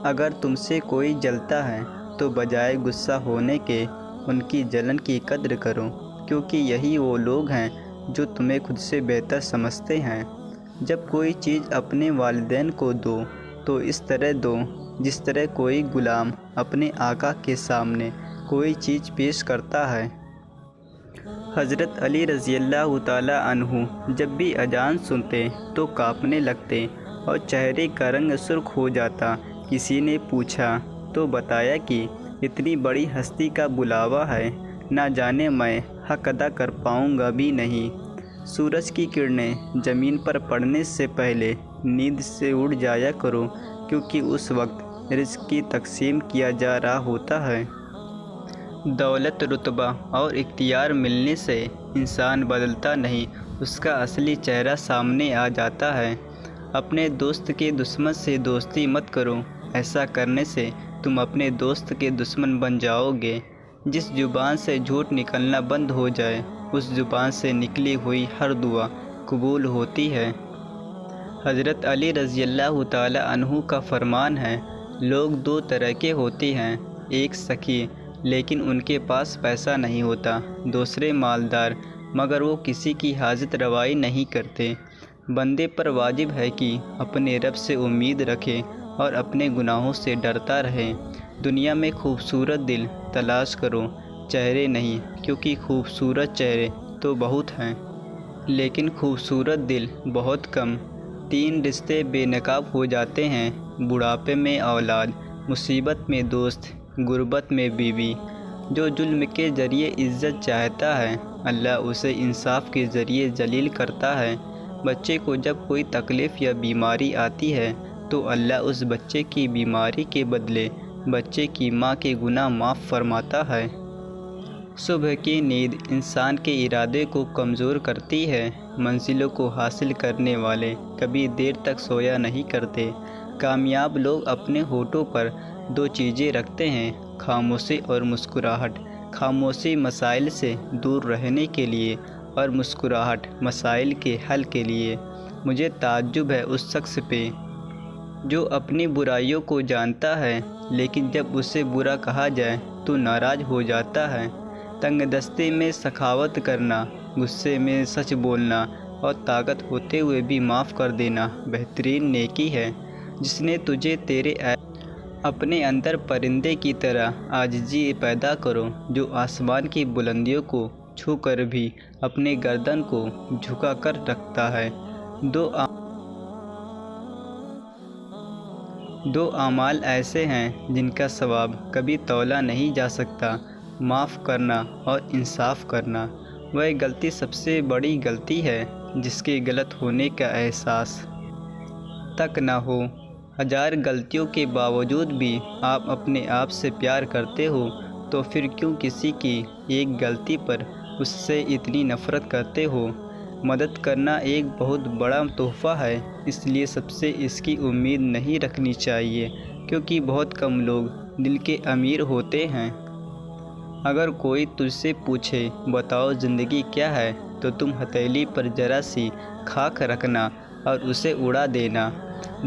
اگر تم سے کوئی جلتا ہے تو بجائے غصہ ہونے کے ان کی جلن کی قدر کرو، کیونکہ یہی وہ لوگ ہیں جو تمہیں خود سے بہتر سمجھتے ہیں۔ جب کوئی چیز اپنے والدین کو دو تو اس طرح دو جس طرح کوئی غلام اپنے آقا کے سامنے کوئی چیز پیش کرتا ہے۔ حضرت علی رضی اللہ تعالیٰ عنہ جب بھی اذان سنتے تو کانپنے لگتے اور چہرے کا رنگ سرخ ہو جاتا۔ کسی نے پوچھا تو بتایا کہ اتنی بڑی ہستی کا بلاوا ہے، نہ جانے میں حق ادا کر پاؤں گا بھی نہیں۔ سورج کی کرنیں زمین پر پڑنے سے پہلے نیند سے اٹھ جایا کرو، کیونکہ اس وقت رزق کی تقسیم کیا جا رہا ہوتا ہے۔ دولت، رتبہ اور اختیار ملنے سے انسان بدلتا نہیں، اس کا اصلی چہرہ سامنے آ جاتا ہے۔ اپنے دوست کے دشمن سے دوستی مت کرو، ایسا کرنے سے تم اپنے دوست کے دشمن بن جاؤ گے۔ جس زبان سے جھوٹ نکلنا بند ہو جائے، اس زبان سے نکلی ہوئی ہر دعا قبول ہوتی ہے۔ حضرت علی رضی اللہ تعالیٰ عنہ کا فرمان ہے، لوگ دو طرح کے ہوتے ہیں، ایک سخی لیکن ان کے پاس پیسہ نہیں ہوتا، دوسرے مالدار مگر وہ کسی کی حاجت روائی نہیں کرتے۔ بندے پر واجب ہے کہ اپنے رب سے امید رکھے اور اپنے گناہوں سے ڈرتا رہے۔ دنیا میں خوبصورت دل تلاش کرو، چہرے نہیں، کیونکہ خوبصورت چہرے تو بہت ہیں لیکن خوبصورت دل بہت کم۔ 3 رشتے بے نقاب ہو جاتے ہیں، بڑھاپے میں اولاد، مصیبت میں دوست، غربت میں بیوی۔ جو ظلم کے ذریعے عزت چاہتا ہے، اللہ اسے انصاف کے ذریعے ذلیل کرتا ہے۔ بچے کو جب کوئی تکلیف یا بیماری آتی ہے تو اللہ اس بچے کی بیماری کے بدلے بچے کی ماں کے گناہ معاف فرماتا ہے۔ صبح کی نیند انسان کے ارادے کو کمزور کرتی ہے۔ منزلوں کو حاصل کرنے والے کبھی دیر تک سویا نہیں کرتے۔ کامیاب لوگ اپنے ہونٹوں پر 2 چیزیں رکھتے ہیں، خاموشی اور مسکراہٹ۔ خاموشی مسائل سے دور رہنے کے لیے اور مسکراہٹ مسائل کے حل کے لیے۔ مجھے تعجب ہے اس شخص پہ جو اپنی برائیوں کو جانتا ہے لیکن جب اسے برا کہا جائے تو ناراض ہو جاتا ہے۔ تنگ دستی میں سخاوت کرنا، غصے میں سچ بولنا اور طاقت ہوتے ہوئے بھی معاف کر دینا بہترین نیکی ہے۔ جس نے تجھے تیرے اپنے اندر پرندے کی طرح عاجزی پیدا کرو، جو آسمان کی بلندیوں کو چھو کر بھی اپنے گردن کو جھکا کر رکھتا ہے۔ دو اعمال ایسے ہیں جن کا ثواب کبھی تولا نہیں جا سکتا، معاف کرنا اور انصاف کرنا۔ وہ غلطی سب سے بڑی غلطی ہے جس کے غلط ہونے کا احساس تک نہ ہو۔ 1000 غلطیوں کے باوجود بھی آپ اپنے آپ سے پیار کرتے ہو تو پھر کیوں کسی کی ایک غلطی پر اس سے اتنی نفرت کرتے ہو؟ مدد کرنا ایک بہت بڑا تحفہ ہے، اس لیے سب سے اس کی امید نہیں رکھنی چاہیے، کیونکہ بہت کم لوگ دل کے امیر ہوتے ہیں۔ اگر کوئی تجھ سے پوچھے بتاؤ زندگی کیا ہے تو تم ہتھیلی پر ذرا سی خاک رکھنا اور اسے اڑا دینا۔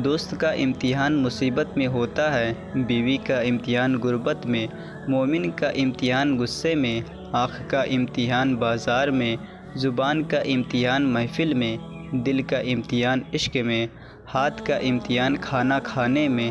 دوست کا امتحان مصیبت میں ہوتا ہے، بیوی کا امتحان غربت میں، مومن کا امتحان غصے میں، آنکھ کا امتحان بازار میں، زبان کا امتحان محفل میں، دل کا امتحان عشق میں، ہاتھ کا امتحان کھانا کھانے میں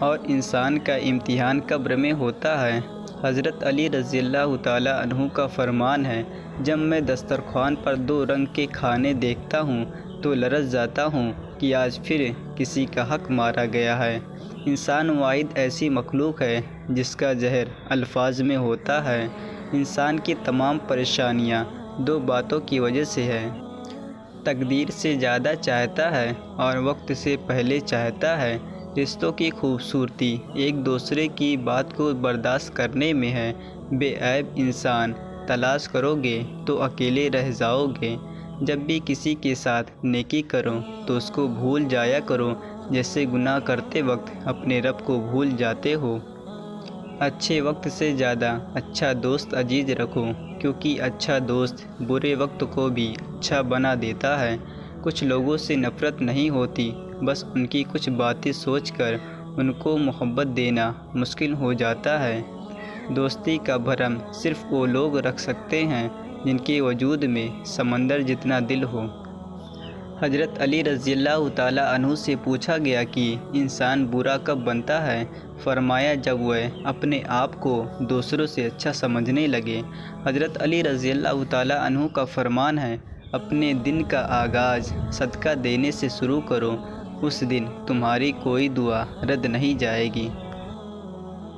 اور انسان کا امتحان قبر میں ہوتا ہے۔ حضرت علی رضی اللہ تعالیٰ عنہ کا فرمان ہے، جب میں دسترخوان پر 2 رنگ کے کھانے دیکھتا ہوں تو لرز جاتا ہوں کہ آج پھر کسی کا حق مارا گیا ہے۔ انسان واحد ایسی مخلوق ہے جس کا زہر الفاظ میں ہوتا ہے۔ انسان کی تمام پریشانیاں 2 باتوں کی وجہ سے ہے، تقدیر سے زیادہ چاہتا ہے اور وقت سے پہلے چاہتا ہے۔ رشتوں کی خوبصورتی ایک دوسرے کی بات کو برداشت کرنے میں ہے۔ بے عیب انسان تلاش کرو گے تو اکیلے رہ جاؤ گے۔ جب بھی کسی کے ساتھ نیکی کرو تو اس کو بھول جایا کرو جیسے گناہ کرتے وقت اپنے رب کو بھول جاتے ہو۔ اچھے وقت سے زیادہ اچھا دوست عزیز رکھو، کیونکہ اچھا دوست برے وقت کو بھی اچھا بنا دیتا ہے۔ کچھ لوگوں سے نفرت نہیں ہوتی، بس ان کی کچھ باتیں سوچ کر ان کو محبت دینا مشکل ہو جاتا ہے۔ دوستی کا بھرم صرف وہ لوگ رکھ سکتے ہیں جن کے وجود میں سمندر جتنا دل ہو۔ حضرت علی رضی اللہ تعالیٰ عنہ سے پوچھا گیا کہ انسان برا کب بنتا ہے؟ فرمایا جب وہ اپنے آپ کو دوسروں سے اچھا سمجھنے لگے۔ حضرت علی رضی اللہ تعالیٰ عنہ کا فرمان ہے، اپنے دن کا آغاز صدقہ دینے سے شروع کرو، اس دن تمہاری کوئی دعا رد نہیں جائے گی۔